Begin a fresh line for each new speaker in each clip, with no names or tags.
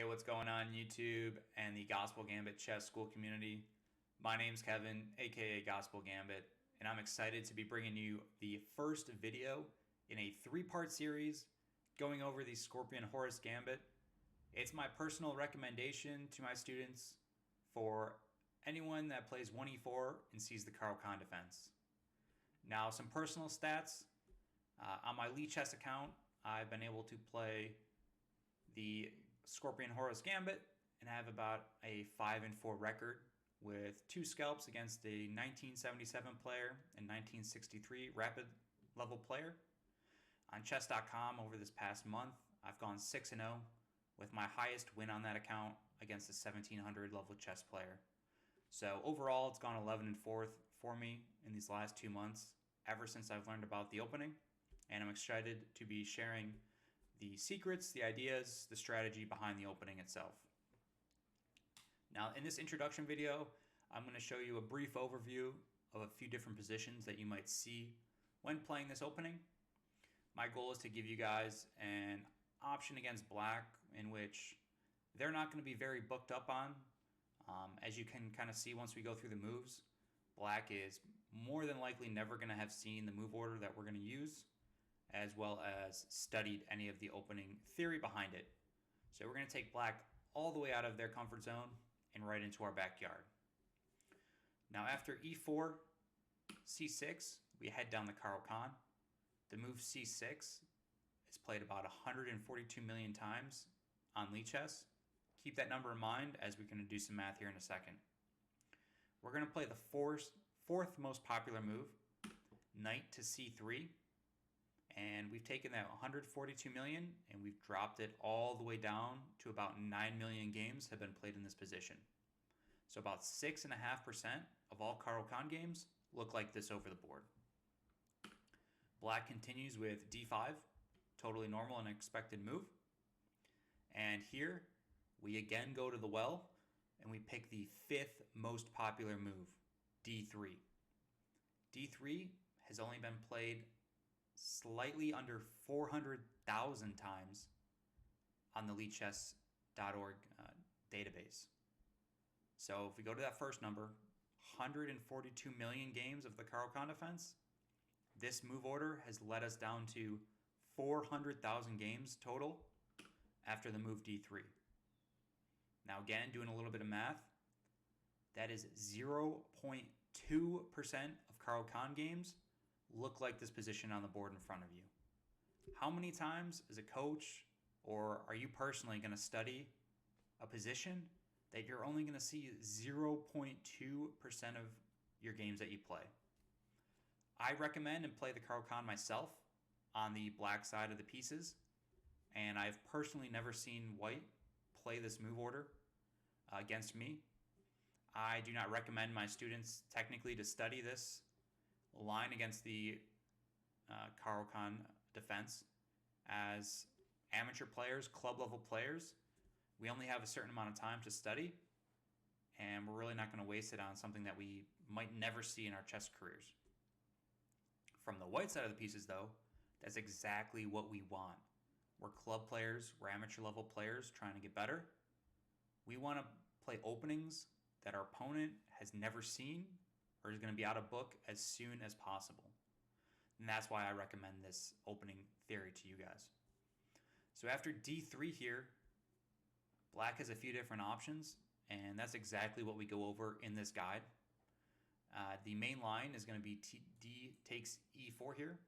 Hey, what's going on YouTube and the Gospel Gambit chess school community? My name's Kevin, aka Gospel Gambit, and I'm excited to be bringing you the first video in a three-part series going over the Scorpion Horus Gambit. It's my personal recommendation to my students for anyone that plays 1e4 and sees the Caro-Kann defense. Now, some personal stats. On my Lee Chess account, I've been able to play the Scorpion Horus Gambit and have about a 5-4 record with 2 scalps against a 1977 player and 1963 rapid level player. On chess.com over this past month, I've gone 6-0 with my highest win on that account against a 1700 level chess player. So overall, it's gone 11-4 for me in these last 2 months ever since I've learned about the opening, and I'm excited to be sharing the secrets, the ideas, the strategy behind the opening itself. Now, in this introduction video, I'm going to show you a brief overview of a few different positions that you might see when playing this opening. My goal is to give you guys an option against black in which they're not going to be very booked up on. As you can kind of see once we go through the moves, black is more than likely never going to have seen the move order that we're going to use, as well as studied any of the opening theory behind it. So we're going to take black all the way out of their comfort zone and right into our backyard. Now after e4, c6, we head down the Caro-Kann. The move c6 is played about 142 million times on Lee Chess. Keep that number in mind as we're going to do some math here in a second. We're going to play the fourth most popular move, knight to c3. And we've taken that 142 million and we've dropped it all the way down to about 9 million games have been played in this position. So about 6.5% of all Caro-Kann games look like this over the board. Black continues with d5, totally normal and expected move. And here we again go to the well and we pick the 5th most popular move, d3. d3 has only been played slightly under 400,000 times on the LeeChess.org database. So if we go to that first number, 142 million games of the Caro-Kann defense, this move order has led us down to 400,000 games total after the move d3. Now again, doing a little bit of math, that is 0.2% of Caro-Kann games look like this position on the board in front of you. How many times as a coach or are you personally going to study a position that you're only going to see 0.2% of your games that you play? I recommend and play the Caro-Kann myself on the black side of the pieces, and I've personally never seen white play this move order against me. I do not recommend my students technically to study this line against the Caro-Kann defense. As amateur players, club level players, we only have a certain amount of time to study, and we're really not going to waste it on something that we might never see in our chess careers. From the white side of the pieces though, that's exactly what we want. We're club players, we're amateur level players trying to get better. We want to play openings that our opponent has never seen or is going to be out of book as soon as possible. And that's why I recommend this opening theory to you guys. So after d3 here, black has a few different options, and that's exactly what we go over in this guide. The main line is going to be d takes e4 here.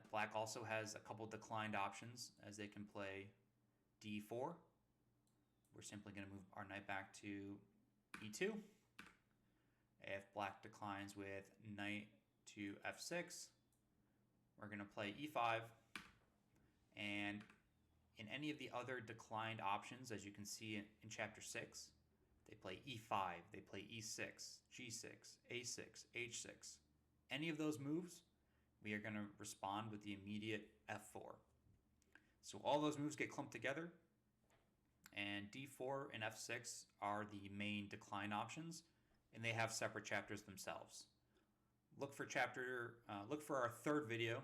Black also has a couple declined options as they can play d4. We're simply going to move our knight back to e2. If black declines with knight to f6, we're going to play e5. And in any of the other declined options, as you can see in chapter 6, they play e5, they play e6, g6, a6, h6. Any of those moves, we are going to respond with the immediate f4. So all those moves get clumped together, and d4 and f6 are the main decline options, and they have separate chapters themselves. Look for our third video,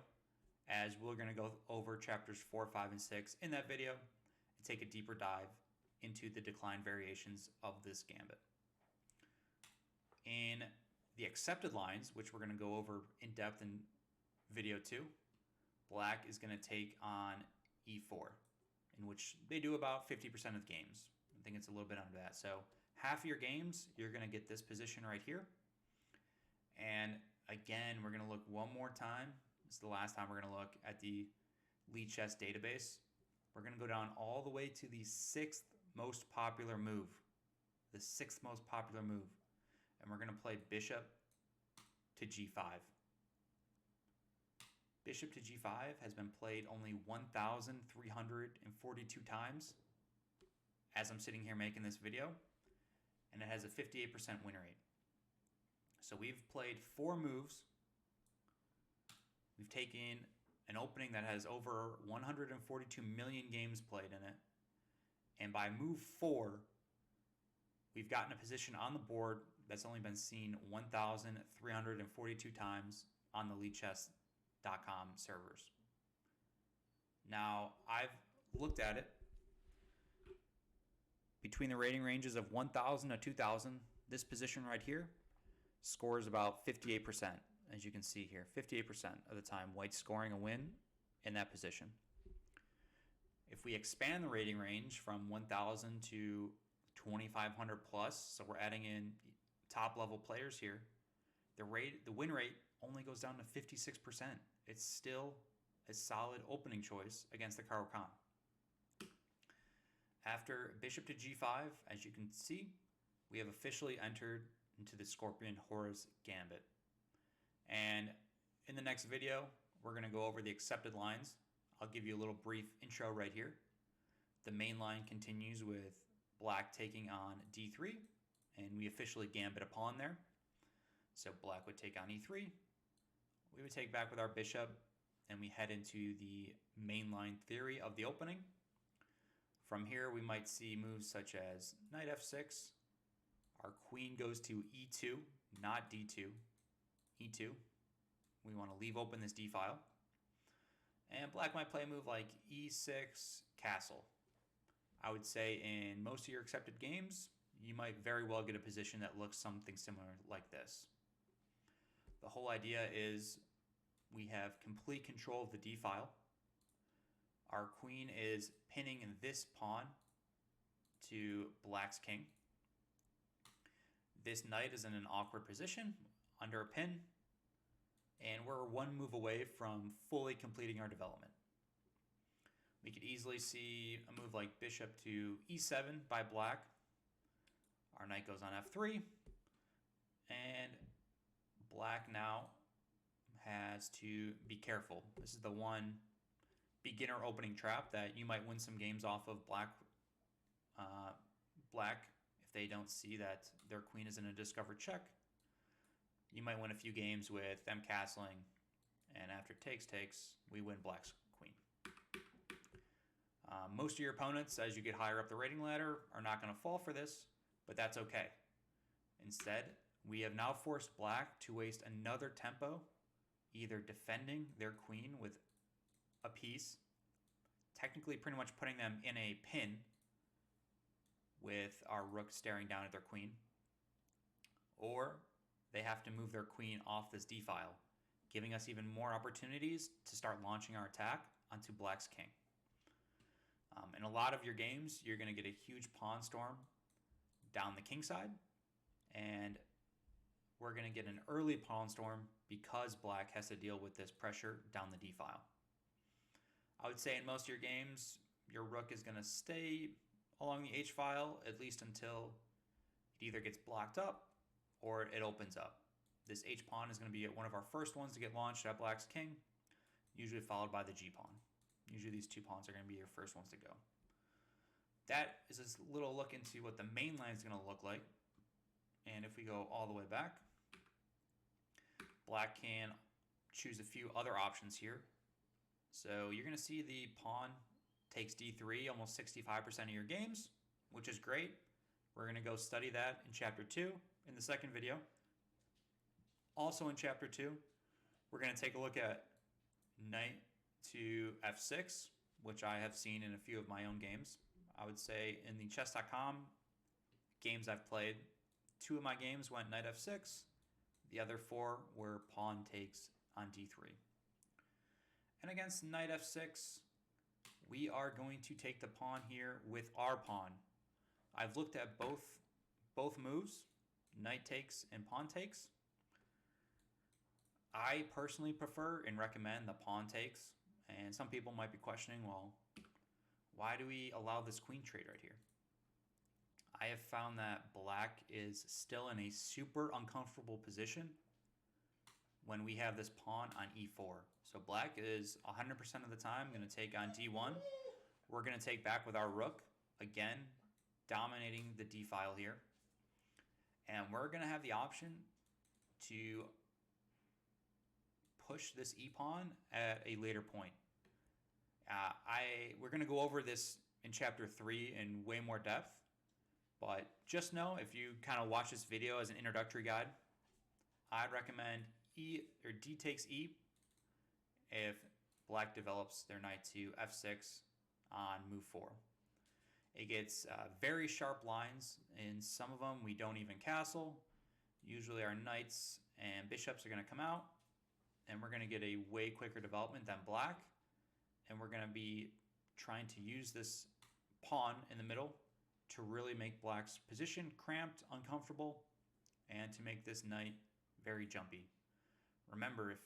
as we're going to go over chapters 4, 5, and 6 in that video. take a deeper dive into the decline variations of this gambit. In the accepted lines, which we're going to go over in depth in video 2, black is going to take on e4, in which they do about 50% of games. I think it's a little bit under that. So half of your games, you're going to get this position right here. And again, we're going to look one more time. This is the last time we're going to look at the lead chess database. We're going to go down all the way to the 6th most popular move. The 6th most popular move. And we're going to play bishop to g5. Bishop to g5 has been played only 1,342 times as I'm sitting here making this video, and it has a 58% win rate. So we've played 4 moves. We've taken an opening that has over 142 million games played in it, and by move 4, we've gotten a position on the board that's only been seen 1,342 times on the leadchess.com servers. Now, I've looked at it. Between the rating ranges of 1,000 to 2,000, this position right here scores about 58%, as you can see here. 58% of the time, white's scoring a win in that position. If we expand the rating range from 1,000 to 2,500 plus, so we're adding in top level players here, the win rate only goes down to 56%. It's still a solid opening choice against the Caro-Kann. After bishop to g5, as you can see, we have officially entered into the Scorpion Horus Gambit. And in the next video, we're going to go over the accepted lines. I'll give you a little brief intro right here. The main line continues with black taking on d3, and we officially gambit a pawn there. So black would take on e3. We would take back with our bishop, and we head into the mainline theory of the opening. From here, we might see moves such as knight f6. Our queen goes to e2, not d2. e2. We want to leave open this d file. And black might play a move like e6, castle. I would say in most of your accepted games, you might very well get a position that looks something similar like this. The whole idea is we have complete control of the d file. Our queen is pinning this pawn to black's king. This knight is in an awkward position under a pin, and we're one move away from fully completing our development. We could easily see a move like bishop to e7 by black. Our knight goes on f3, and black now has to be careful. This is the one beginner opening trap that you might win some games off of black if they don't see that their queen is in a discovered check. You might win a few games with them castling, and after takes, we win black's queen. Most of your opponents, as you get higher up the rating ladder, are not going to fall for this, but that's okay. Instead, we have now forced black to waste another tempo, either defending their queen with a piece, technically pretty much putting them in a pin with our rook staring down at their queen, or they have to move their queen off this d file, giving us even more opportunities to start launching our attack onto black's king. In a lot of your games, you're going to get a huge pawn storm down the king side, and we're going to get an early pawn storm because black has to deal with this pressure down the d file. I would say in most of your games, your rook is going to stay along the h file at least until it either gets blocked up or it opens up. This h pawn is going to be one of our first ones to get launched at black's king, usually followed by the g pawn. Usually these two pawns are going to be your first ones to go. That is a little look into what the main line is going to look like. And if we go all the way back, black can choose a few other options here. So you're going to see the pawn takes d3 almost 65% of your games, which is great. We're going to go study that in chapter 2 in the second video. Also in chapter 2, we're going to take a look at knight to f6, which I have seen in a few of my own games. I would say in the chess.com games I've played, 2 of my games went knight f6. The other 4 were pawn takes on d3. And against knight f6, we are going to take the pawn here with our pawn. I've looked at both moves, knight takes and pawn takes. I personally prefer and recommend the pawn takes. And some people might be questioning, well, why do we allow this queen trade right here? I have found that black is still in a super uncomfortable position when we have this pawn on e4. So black is 100% of the time going to take on d1. We're going to take back with our rook, again, dominating the d file here. And we're going to have the option to push this e-pawn at a later point. We're going to go over this in chapter 3 in way more depth, but just know if you kind of watch this video as an introductory guide, I'd recommend e or d takes e if black develops their knight to f6 on move 4. It gets very sharp lines. In some of them, we don't even castle. Usually our knights and bishops are going to come out, and we're going to get a way quicker development than black. And we're going to be trying to use this pawn in the middle to really make black's position cramped, uncomfortable, and to make this knight very jumpy. Remember, if,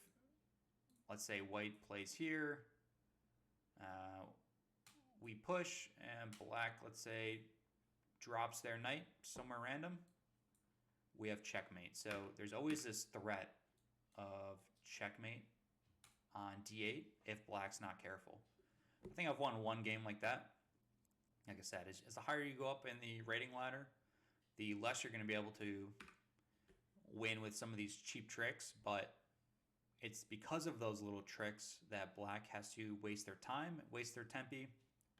let's say, white plays here, we push, and black, let's say, drops their knight somewhere random, we have checkmate. So there's always this threat of checkmate on d8 if black's not careful. I think I've won one game like that. Like I said, as the higher you go up in the rating ladder, the less you're going to be able to win with some of these cheap tricks, but it's because of those little tricks that black has to waste their time, waste their tempi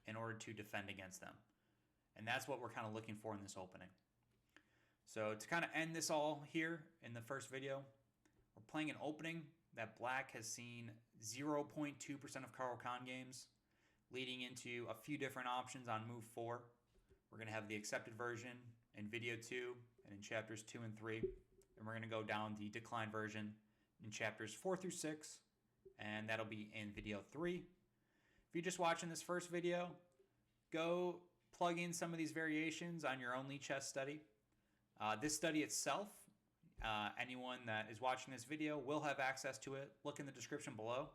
in order to defend against them. And that's what we're kind of looking for in this opening. So to kind of end this all here in the first video, we're playing an opening that black has seen 0.2% of Caro-Kann Games, leading into a few different options on move 4. We're going to have the accepted version in video 2 and in chapters 2 and 3. And we're going to go down the declined version in chapters 4 through 6, and that'll be in video 3. If you're just watching this first video, go plug in some of these variations on your own chess study. This study itself, anyone that is watching this video will have access to it. Look in the description below.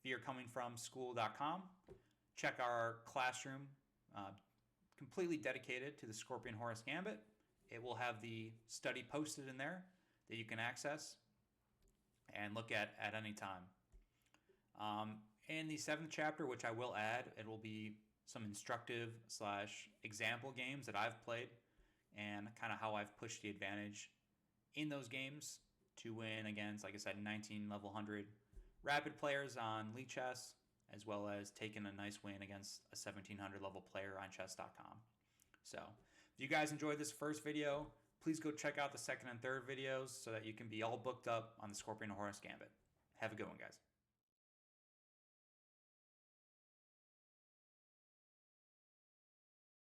If you're coming from Skool.com, check our classroom, completely dedicated to the Scorpion Horus Gambit. It will have the study posted in there that you can access and look at any time. In the 7th chapter, which I will add, it will be some instructive / example games that I've played and kind of how I've pushed the advantage in those games to win against, like I said, 19 level 100 rapid players on Chess, as well as taking a nice win against a 1700 level player on chess.com. So if you guys enjoyed this first video, please go check out the second and third videos so that you can be all booked up on the Scorpion Horus Gambit. Have a good one, guys.